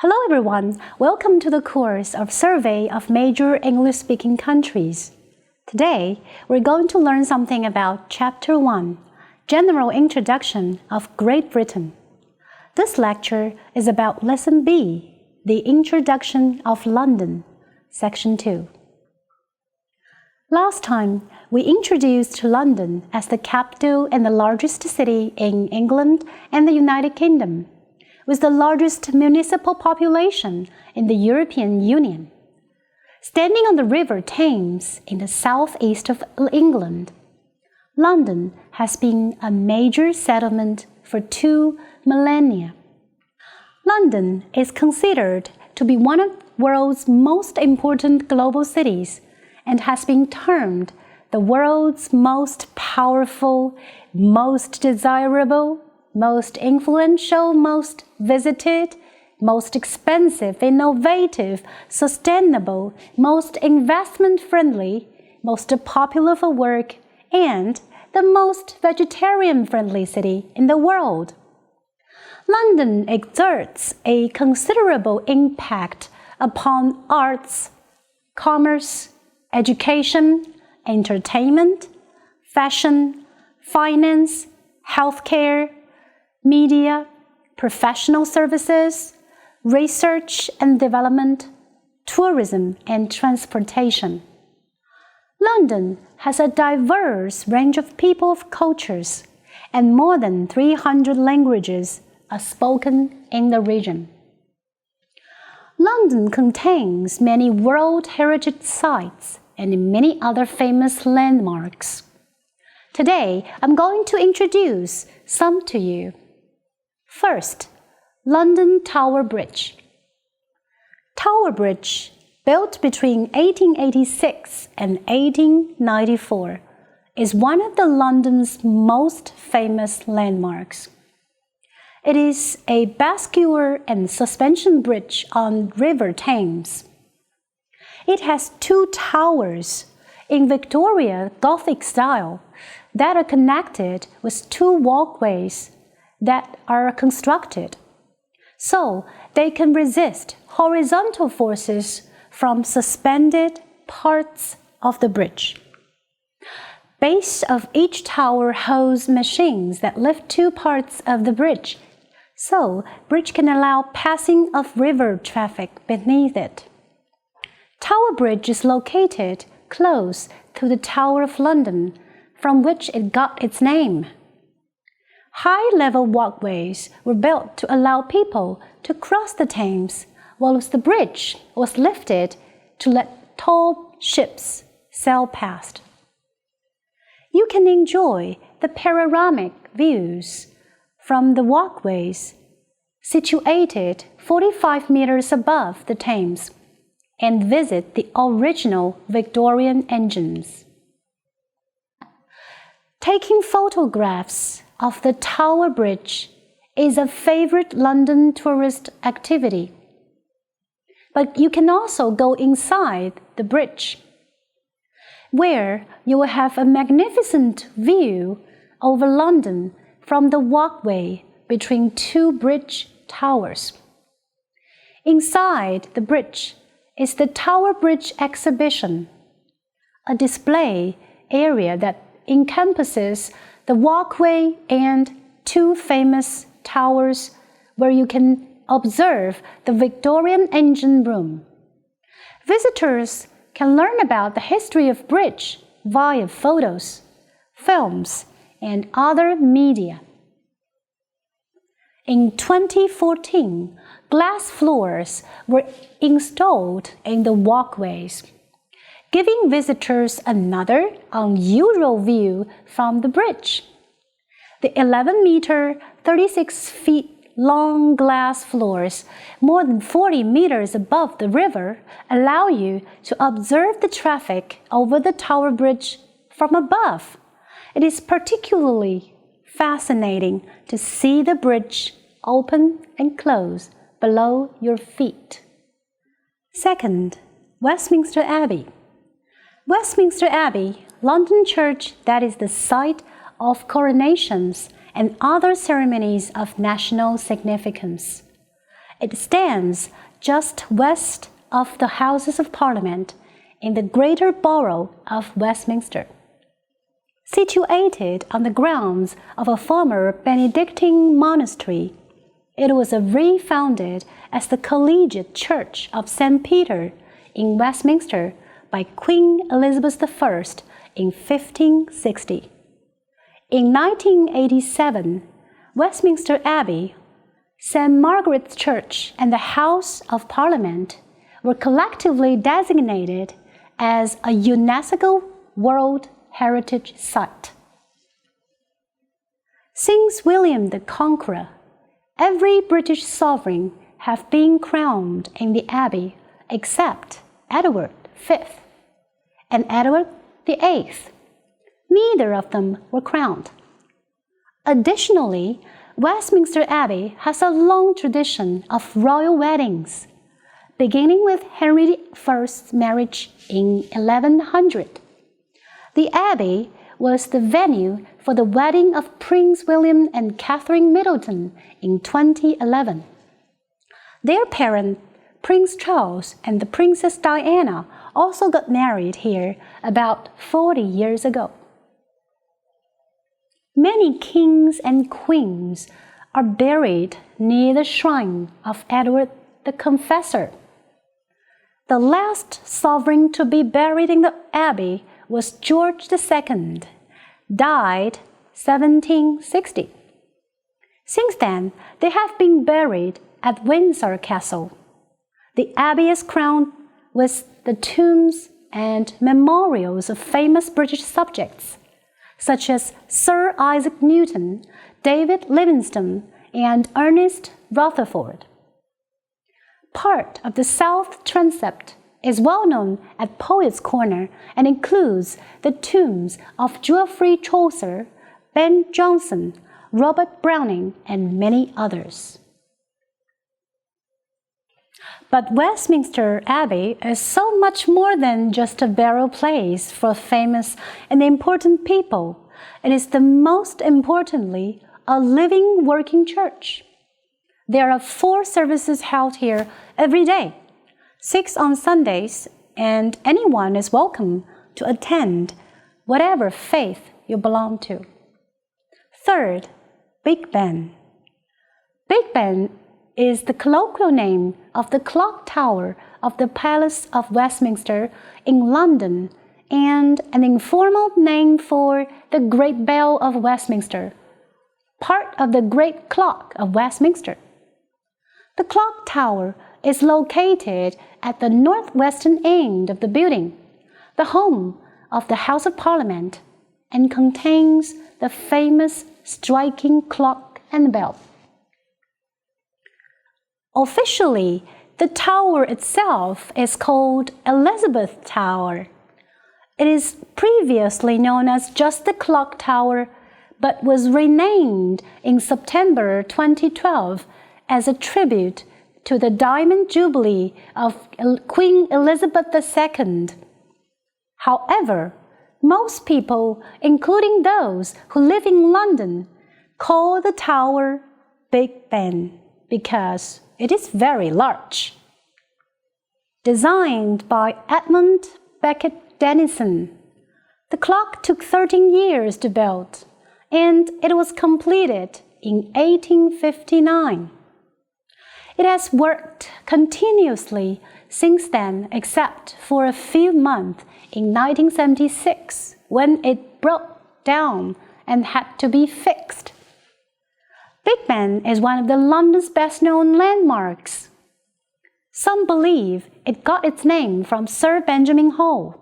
Hello everyone, welcome to the course of Survey of Major English-Speaking Countries. Today, we're going to learn something about Chapter 1, General Introduction of Great Britain. This lecture is about Lesson B, the Introduction of London, Section 2. Last time, we introduced London as the capital and the largest city in England and the United Kingdom, with the largest municipal population in the European Union. Standing on the River Thames in the southeast of England, London has been a major settlement for 2 millennia. London is considered to be one of the world's most important global cities and has been termed the world's most powerful, most desirable, most influential, most visited, most expensive, innovative, sustainable, most investment-friendly, most popular for work, and the most vegetarian-friendly city in the world. London exerts a considerable impact upon arts, commerce, education, entertainment, fashion, finance, healthcare, media, professional services, research and development, tourism and transportation. London has a diverse range of people of cultures, and more than 300 languages are spoken in the region. London contains many World Heritage Sites and many other famous landmarks. Today, I'm going to introduce some to you. First, London Tower Bridge. Tower Bridge, built between 1886 and 1894, is one of the London's most famous landmarks. It is a bascule and suspension bridge on River Thames. It has 2 towers in Victorian Gothic style that are connected with 2 walkways that are constructed, so they can resist horizontal forces from suspended parts of the bridge. Base of each tower holds machines that lift 2 parts of the bridge, so bridge can allow passing of river traffic beneath it. Tower Bridge is located close to the Tower of London, from which it got its name. High-level walkways were built to allow people to cross the Thames, whilst the bridge was lifted to let tall ships sail past. You can enjoy the panoramic views from the walkways situated 45 meters above the Thames and visit the original Victorian engines. Taking photographs of the Tower Bridge is a favorite London tourist activity. But you can also go inside the bridge, where you will have a magnificent view over London from the walkway between 2 bridge towers. Inside the bridge is the Tower Bridge Exhibition, a display area that encompasses the walkway and 2 famous towers where you can observe the Victorian engine room. Visitors can learn about the history of bridge via photos, films, and other media. In 2014, glass floors were installed in the walkways, giving visitors another unusual view from the bridge. The 11-meter, 36 feet long glass floors, more than 40 meters above the river, allow you to observe the traffic over the Tower Bridge from above. It is particularly fascinating to see the bridge open and close below your feet. Second, Westminster Abbey. Westminster Abbey, London church that is the site of coronations and other ceremonies of national significance. It stands just west of the Houses of Parliament in the Greater Borough of Westminster. Situated on the grounds of a former Benedictine monastery, it was refounded as the Collegiate Church of St. Peter in Westminster by Queen Elizabeth I in 1560. In 1987, Westminster Abbey, St. Margaret's Church, and the House of Parliament were collectively designated as a UNESCO World Heritage Site. Since William the Conqueror, every British sovereign has been crowned in the Abbey except Edward V and Edward VIII. Neither of them were crowned. Additionally, Westminster Abbey has a long tradition of royal weddings, beginning with Henry I's marriage in 1100. The Abbey was the venue for the wedding of Prince William and Catherine Middleton in 2011. Their parent, Prince Charles and the Princess Diana, also got married here about 40 years ago. Many kings and queens are buried near the shrine of Edward the Confessor. The last sovereign to be buried in the Abbey was George II, died 1760. Since then, they have been buried at Windsor Castle. The Abbey is crowned with the tombs and memorials of famous British subjects, such as Sir Isaac Newton, David Livingstone, and Ernest Rutherford. Part of the south transept is well known at Poets' Corner and includes the tombs of Geoffrey Chaucer, Ben Jonson, Robert Browning, and many others. But Westminster Abbey is so much more than just a burial place for famous and important people. It is most importantly a living, working church. There are 4 services held here every day, 6 on Sundays, and anyone is welcome to attend, whatever faith you belong to. Third, Big Ben. Big Ben is the colloquial name of the clock tower of the Palace of Westminster in London and an informal name for the Great Bell of Westminster, part of the Great Clock of Westminster. The clock tower is located at the northwestern end of the building, the home of the House of Parliament, and contains the famous striking clock and bell. Officially, the tower itself is called Elizabeth Tower. It is previously known as just the Clock Tower, but was renamed in September 2012 as a tribute to the Diamond Jubilee of Queen Elizabeth II. However, most people, including those who live in London, call the tower Big Ben because it is very large. Designed by Edmund Beckett Dennison, the clock took 13 years to build, and it was completed in 1859. It has worked continuously since then, except for a few months in 1976 when it broke down and had to be fixed. Big Ben is one of the London's best-known landmarks. Some believe it got its name from Sir Benjamin Hall.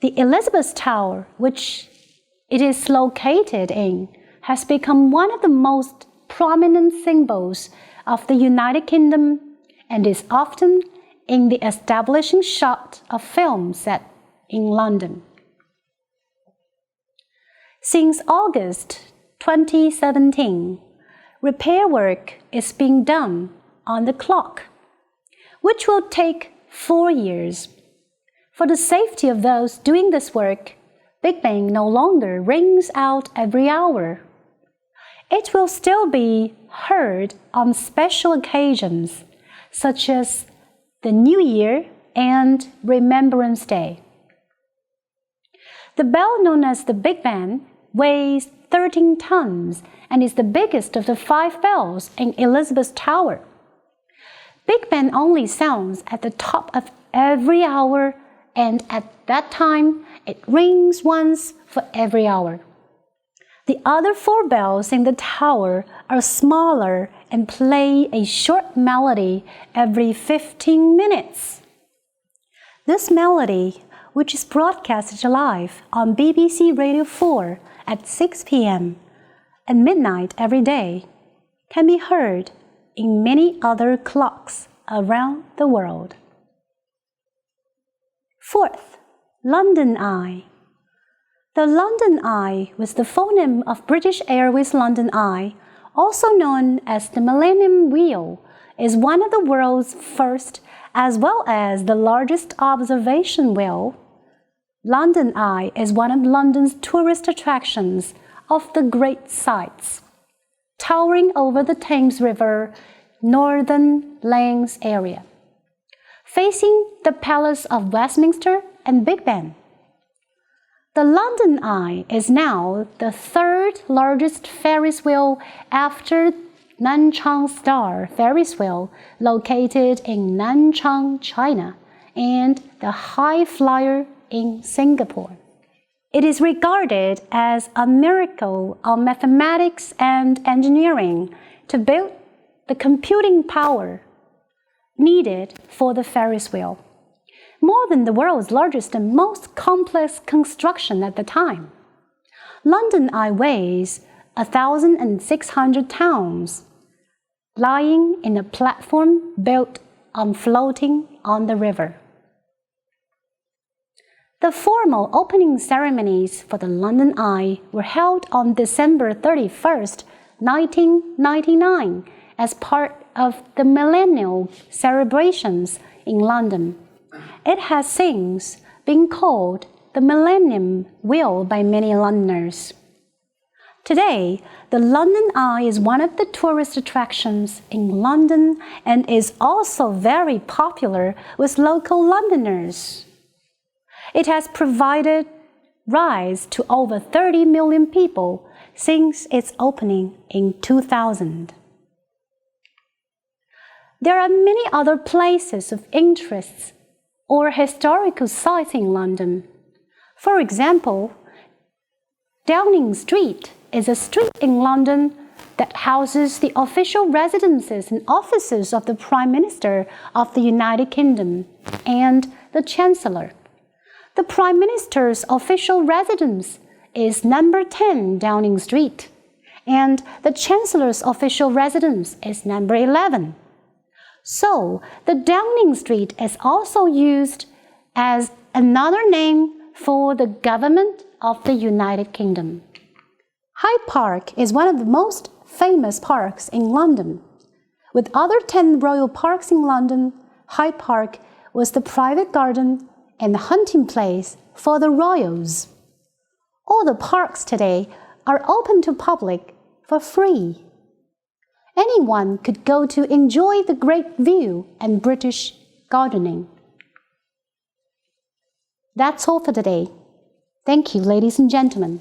The Elizabeth Tower, which it is located in, has become one of the most prominent symbols of the United Kingdom and is often in the establishing shot of films set in London. Since August 2017, repair work is being done on the clock, which will take 4 years. For the safety of those doing this work, Big Ben no longer rings out every hour. It will still be heard on special occasions, such as the New Year and Remembrance Day. The bell known as the Big Ben weighs 13 tons and is the biggest of the 5 bells in Elizabeth Tower. Big Ben only sounds at the top of every hour, and at that time it rings once for every hour. The other 4 bells in the tower are smaller and play a short melody every 15 minutes. This melody, which is broadcast live on BBC Radio 4 at 6 p.m. and midnight every day, can be heard in many other clocks around the world. Fourth, London Eye. The London Eye was the full name of British Airways London Eye, also known as the Millennium Wheel, is one of the world's first as well as the largest observation wheel. London Eye is one of London's tourist attractions of the Great Sights, towering over the Thames River, Northern Lanes area, facing the Palace of Westminster and Big Ben. The London Eye is now the 3rd largest Ferris wheel after Nanchang Star Ferris wheel, located in Nanchang, China, and the High Flyer in Singapore. It is regarded as a miracle of mathematics and engineering to build the computing power needed for the Ferris wheel, more than the world's largest and most complex construction at the time. London Eye weighs 1,600 pounds, lying in a platform built on floating on the river. The formal opening ceremonies for the London Eye were held on December 31st, 1999, as part of the millennial celebrations in London. It has since been called the Millennium Wheel by many Londoners. Today, the London Eye is one of the tourist attractions in London and is also very popular with local Londoners. It has provided rides to over 30 million people since its opening in 2000. There are many other places of interest or historical sites in London. For example, Downing Street is a street in London that houses the official residences and offices of the Prime Minister of the United Kingdom and the Chancellor. The Prime Minister's official residence is number 10 Downing Street, and the Chancellor's official residence is number 11. So, the Downing Street is also used as another name for the government of the United Kingdom. Hyde Park is one of the most famous parks in London. With other 10 royal parks in London, Hyde Park was the private garden and hunting place for the royals. All the parks today are open to public for free. Anyone could go to enjoy the great view and British gardening. That's all for today. Thank you, ladies and gentlemen.